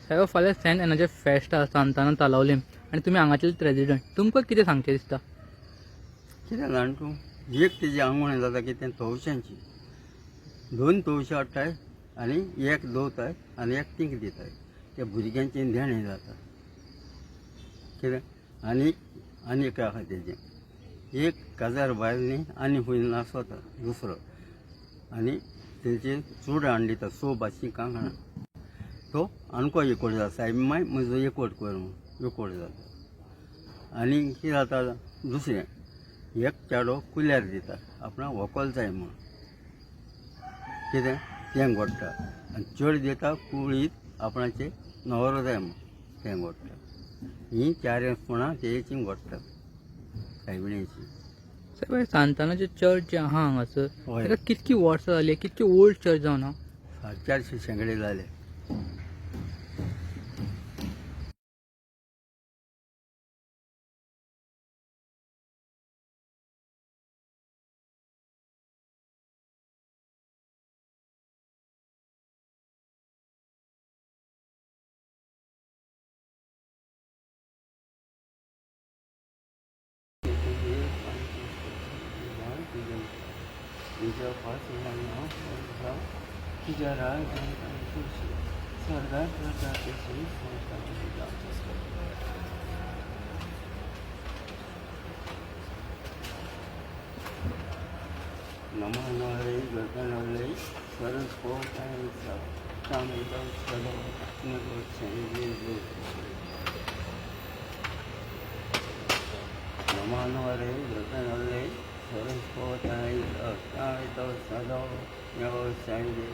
साहेब फाल्यां सेंट एनाचें फेस्त आसा सांतान तालावलीम आनी तुमी हांगाचे प्रेजिडेंट तुमकां कितें सांगचें दिसता? कितें जाण तूं एक तेजी आंगवण जाता कितें तवश्यांची 2 तवशीं हाडटाय आनी एक दवरताय आनी एक तींक दिताय त्या भुरग्यांचें देणें जाता कितें आनी काय आहा तेजें एक काजार भायर न्ही आनी खूंय नासता दुसरो आनी तेजें चूड हाडून दिता सो भाशेन कांकणां तो आमको एकवट जाता साहेब माय म्हजो एकवट कर म्हणून एकवट जाता आनी कितें जाता दुसरें एक चेडो कुल्यार दिता आपणाक व्हंकल जाय म्हणून कितें तें घडटा आनी चड दिता कुळीत आपणाचें न्हवरो जाय म्हणून तें घडटा हीं चार कोणां तेची घडटा सायबिणीची साहेब सांतानाचें चर्च जें आहा हांगासर हय. ताका कितकी वर्सां जालीं कितकी ओल्ड चर्च जावन हा 450 शेंकडे जाले नमनवले गगनवले सरस पोटायचा चांगलं सलो नको चेंजे नमनवले गगनवले सरस पोटायचा चांगलं सलो नको चेंजे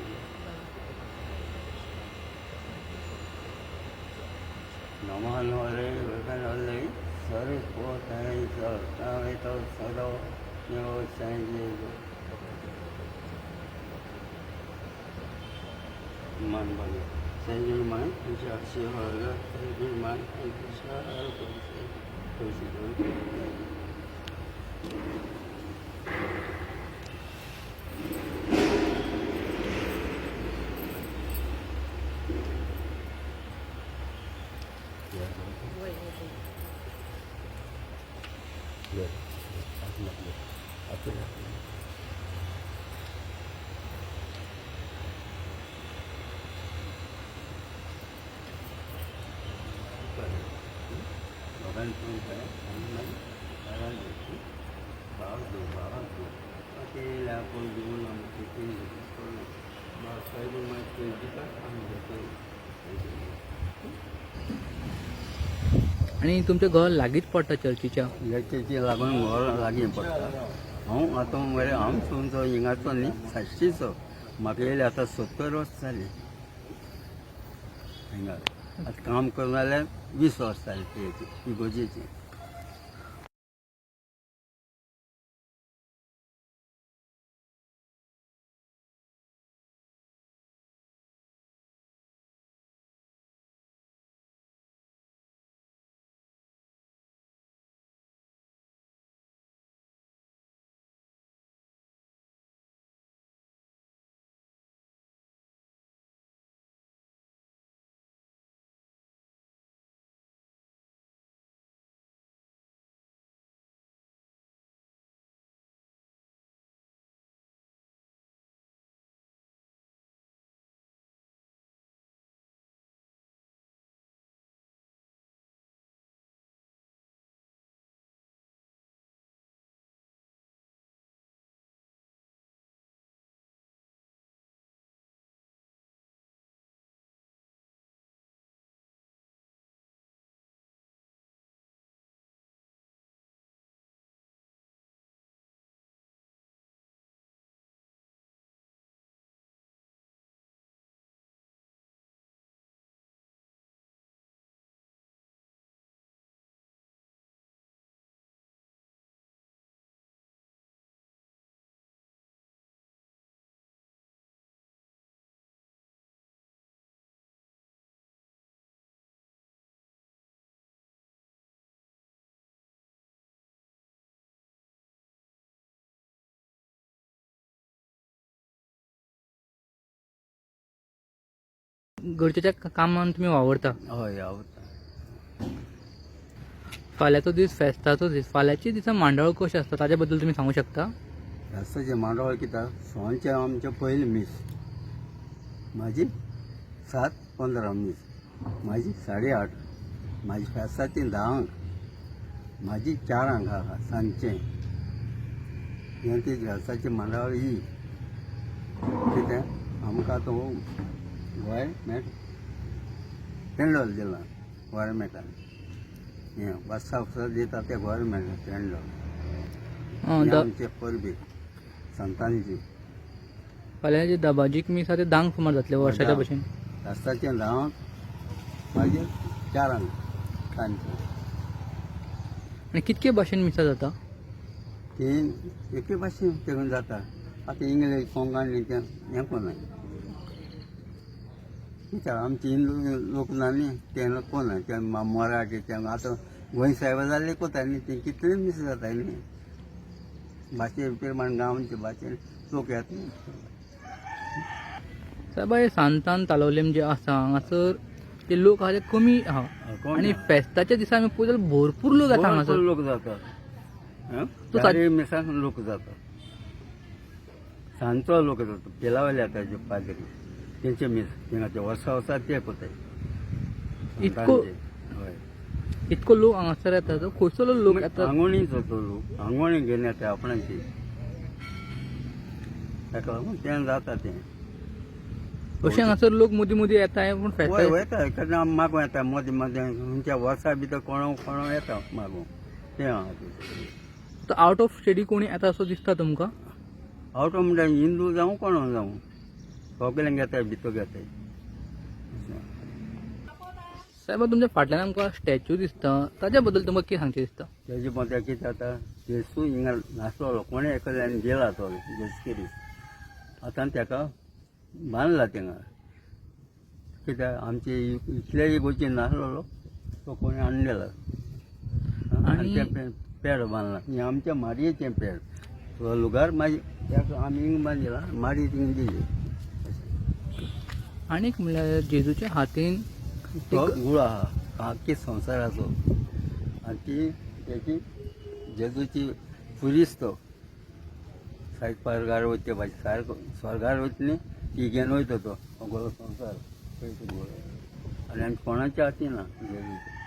नमनवले गगनवले सरस पोटायचा चांगलं सलो नको चेंजे Man bagi saya man insya Allah saya man insya Allah Orang tu kan, orang orang itu, bawa tu, tapi lah pun dulu nama kita itu, masa itu macam kita ambil आनी तुमचें घर लागींच पडटा चर्चीच्या याच्याची लागून घर लागीं पडटा हांव आतां मरे हांव तुमचो हिंगाचो न्ही साश्टीचो म्हाका येयले आतां 70 वर्सां जालीं हिंगा आतां काम करून जाल्यार 20 वर्सां जालीं ती इगोजेची गरजेच्या कामान तुम्ही वावरता. हय आवडटा. फाल्यांचो दीस फेस्ताचो दीस, फाल्यांची दिसा मांडावळ कशी आसता ताज्या बद्दल तुम्ही सांगू शकता? फेस्ताचे मांडावळ कित्याक सोंचे आमचे पयली मीस, म्हाजी 7:15 मीस, म्हाजी 8:30, म्हाजी फेस्ताची 10, म्हाजी 4 आहा सांजचें. हें ती फेस्ताची मांडावळ ही कित्याक आमकां आतां हो गोंय मेळटा, पेंडोल दिला गोवोरमेंटान. हें वर्सा दिता ते गोवोरमेंटान पेंडोल. आमचे परबी संतांची फाल्यां जे दबाजीक मीस आसा ते 10 सुमार जातले वर्साच्या भशेन. फेस्ताचे 10 मागीर 4 सांजचे. आनी कितके भशेन मिसां जाता? ती एके भाशेन तेगून जाता. आतां इंग्लीश कोंकणी तें हें कोनाय. कित्याक आमचे हिंदू लोक ना न्ही, ते कोनाय. ते मराठी ते आतां गोंय साहेब जाल्ले कोताय न्ही, ते कितले मीस जाताय न्ही. भाशे प्रमाण गांवचे भाशेन लोक येता न्ही. सायबा हे सांतान तालोलेम जे आसा हांगासर ते लोक आहा ते कमी आहा, आनी फेस्ताच्या दिसा आमी पळयत जाल्यार भरपूर लोक येता हांगासर. भरपूर लोक जाता. तो चारय मिसाक लोक जाता. सांजचो लोक जाता. पेलावले येता जे पाद्री तेंचे मीस थिंगाचे वर्सा ते कोताय. इतको लोक हांगासर येता, तो खंयचो लोक येता? आंगोणीचो तो लोक आंगोणी घेवन येता आपणाची. ताका लागून तें जाता तें. अशें हांगासर लोक मदीं मदीं येताय पूण फेस्ता येता केन्ना मागूं येता मदीं मदीं. खंयच्या वर्सा भितर कोणो येता मागूं तें आहा तें. आउट ऑफ स्टेटी कोणी येता असो दिसता तुमकां? आवट म्हणल्यार हिंदू जावं कोणो जावं सगळ्यांक येताय भितर येताय. सायबा तुमच्या फाटल्यान आमकां स्टॅच्यू दिसता, ताज्या बद्दल तुमकां कितें सांगचें दिसता? तेजे मदें कितें जाता, जेजू हिंगा नासलोलो कोणें एकल्यान गेला तो जेजकिरी. आतां ताका बांदला थिंगा. कित्याक आमचे इतले इगोर्ची नासलोलो तो कोणी हाडलेला आनी तें पेड बांदला. हें आमच्या मारयेचें पेड. तो लुगार मागीर ताका आमी हिंग बांदिला, मारी थिंग दिली. आनीक म्हणल्यार जेजूच्या हातीन तो गुळ आहा आख्खे संवसाराचो. आनी ती तेची जेजूची पुलीस तो सायड स्वर्गार वयते भाशेन सारको स्वर्गार वयता न्ही ती घेवन वयता तो सगळो संवसार पळयता गुळ. आनी आमी कोणाच्या हातीन ना जेजूचे.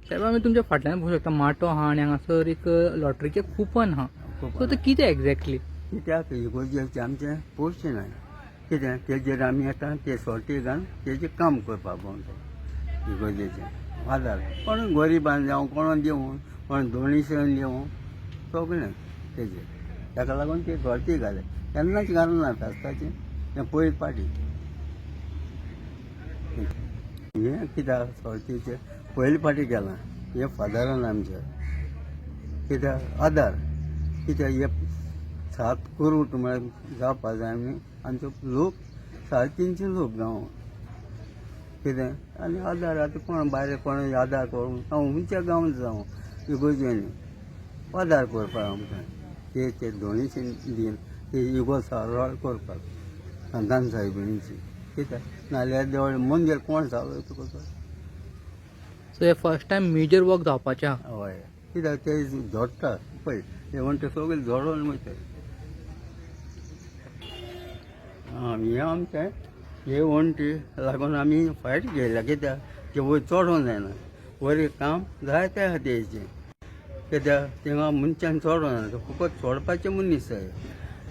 सायबा आमी तुमच्या फाटल्यान पळोवंक शकता माटो आहा आनी हांगासर एक लॉटरीचें कुपन आहा. सो तें कितें एक्झॅक्टली? कित्याक इगोर्जेचे आमचे पयशे ना. कित्याक तेजेर आमी येता ते सोटी घालून तेजें काम करपाक पडटा इगोर्जेचें. आदार कोण गरिबान जावं कोण दिवं कोण डोनेशन दिवं सगळें तेजेर. ताका लागून ते सोटी घाले. केन्नाच घालूं ना फेस्ताचें तें पयली पाटी. हें कित्याक सोटीचें पयली पाटी केलां हें फादरान आमच्या. कित्याक आदार. कित्याक हे 7 करोड म्हळ्यार जावपा जाय आमी आमचो लोक 350 लोक गांव. कितें आनी आदार आतां कोण भायर कोण आदार करूं हांव खंयच्या गांवांत जावं इगोर्जेनी आदार करपाक आमकां ते डोनेशन दिवन ते इगो सरळ करपाक संतान साहेबिणीची. कित्याक नाल्यार देवळ मंदीर कोण चालयता तुका. सो हे फर्स्ट टायम मेजर वर्क जावपाचें आहा. हय कित्याक ते जोडटा पळय ते म्हणटा ते सगळे जोडोन वयता. हें आमचें हे वण्टी लागून आमी फायट घेयल्या. कित्याक ते वयर चोडों जायना. वयर काम जायते आहा तेजें. कित्याक थिंगा मनशान चोडों जायना फकत सोडपाचें मनीस जाय.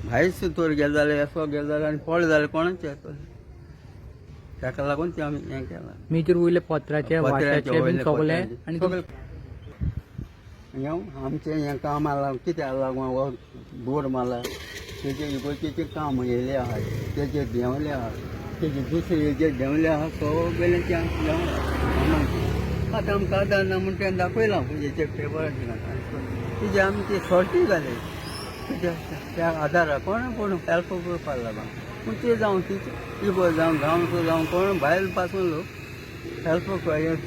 भायर सुतोर गेले जाल्यार येसो गेले जाल्यार आनी पडले जाल्यार कोणाचें येतलें. ताका लागून तें आमी हें केलां. मेजर वयले पत्र्याचे वाट्याचे बीन सगळे आनी आमचें हें कामाक लागून कित्याक लागून हो बोर्ड मारला तेजे इगोर्जेचें काम येयलें आहा तेजे देंवलें आहा तेजे दुसरे जे देंवलें आहा सगळें तें देंवलां. आतां आमकां आदार ना म्हूण तें दाखयलां हेजे पेपर तेजे आमी ते सोटी घाले. कित्याक त्या आदाराक कोण हेल्प करपाक लागून. पूण ते जावं इगो जावं गांवचो जावं कोण भायर पासून लोक हेल्प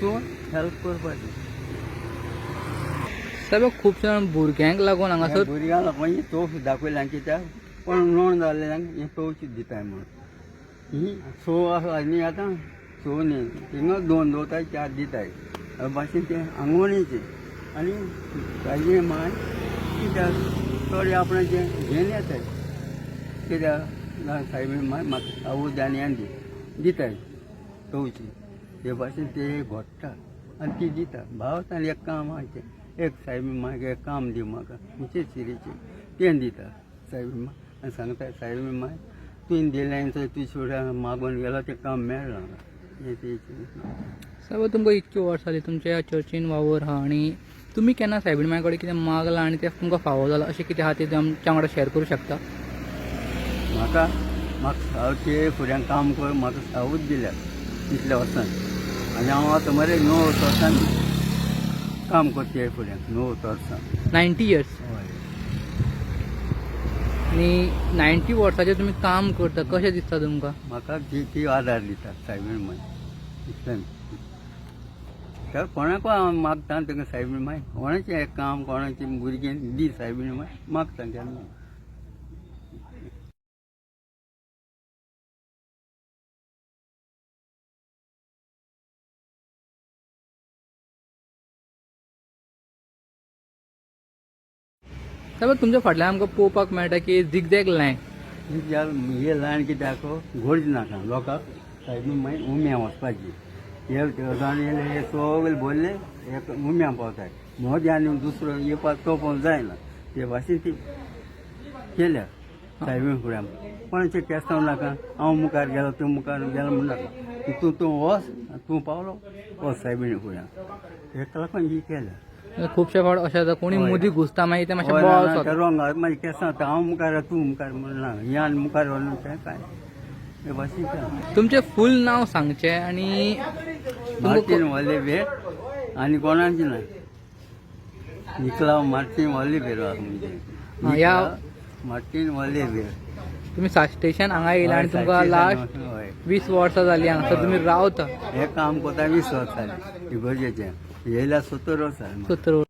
चून हेल्प करपाचें. साहेब खुबशा भुरग्यांक लागून हांगासर भुरग्यां लागून तोफ दाखयल्या कित्याक कोण नोंद जाल्ल्यांक हे तोवची दिताय म्हणून ही सो आसा आनी आतां सो न्ही थिंगा 2 दवरताय 4 दिताय भाशेन ते आंगवणीचे आनी ताजे माय कित्याक थोडे आपणाचे घेवन येताय कित्याक सायबीण माय म्हाका आवड आनी आनी दिताय तोवची हे भाशेन ते घोडटा आनी ती दिता भावतान एक काम आहा तें एक सायबीण माय एक काम दी म्हाका खंयचे सिरीचें तें दिता सायबीण माय आनी सांगता सायबीण माय तुवें दिलें थंय तुवें सोडा मागून गेलो तें काम मेळना हें तेचें साहेब तुमकां इतकी वर्स जाली तुमच्या चर्चीन वावर आहा आनी तुमी केन्ना सायबीण माय कडेन कितें मागलां आनी तें तुमकां फावो जालां अशें कितें आहा तें आमच्या वांगडा शेअर करूं शकता म्हाका सावचे फुड्यान काम कर म्हाका सावूच दिल्या इतल्या वर्सान आनी हांव आतां मरे 9 वर्सान काम करता फुड्यान 9 वर्सान 90 इयर्स हय आनी 90 वर्साचें तुमी काम करता कशें दिसता तुमकां म्हाका ती आदार दिता सायबीण माय इतल्यान तर कोणाक हांव मागता तेका सायबीण माय कोणाचें हें काम कोणाचें भुरगें दी सायबीण माय मागता केन्ना साहेब तुमच्या फाटल्यान आमकां पळोवपाक मेळटा की झिगझॅग लायन हे लायन कित्याक घोड नाका लोकांक सायबीण माय उम्या वचपाची हे हे सगळे भरले एक उम्या पावताय मोदी आनी दुसरो येवपाक तोपोवंक जायना ते भाशेन ती केल्या सायबीण फुड्यान कोणाचें केसांव नाका हांव मुखार गेलो तूं मुखार गेलो म्हण नाका तूं वच तूं पावलो वच सायबीण फुड्यान हेका लागून ही केल्या खुबशे फावट अशें जाता कोणी हय. मदीं घुसता मागीर ते मातशें बॉल जाता. रंग मागीर केसां हांव मुखार तूं मुखार म्हणना हे आनी मुखार व्हरून तें काय हे भाशेन केलां तुमचें फूल नांव सांगचें आनी मार्टीन वॉलिवेर आनी कोणाचें ना निकलाव मार्टीन वॉलिवेर हा, या मार्टीन वॉलिवेर तुमी स्टेशन हांगा येयला आनी तुमकां लास्ट 20 वर्सां जालीं हांगासर तुमी रावता हे काम कोता 20 वर्सां जालीं इगर्जेचें येयल्या 70 वर्सां 70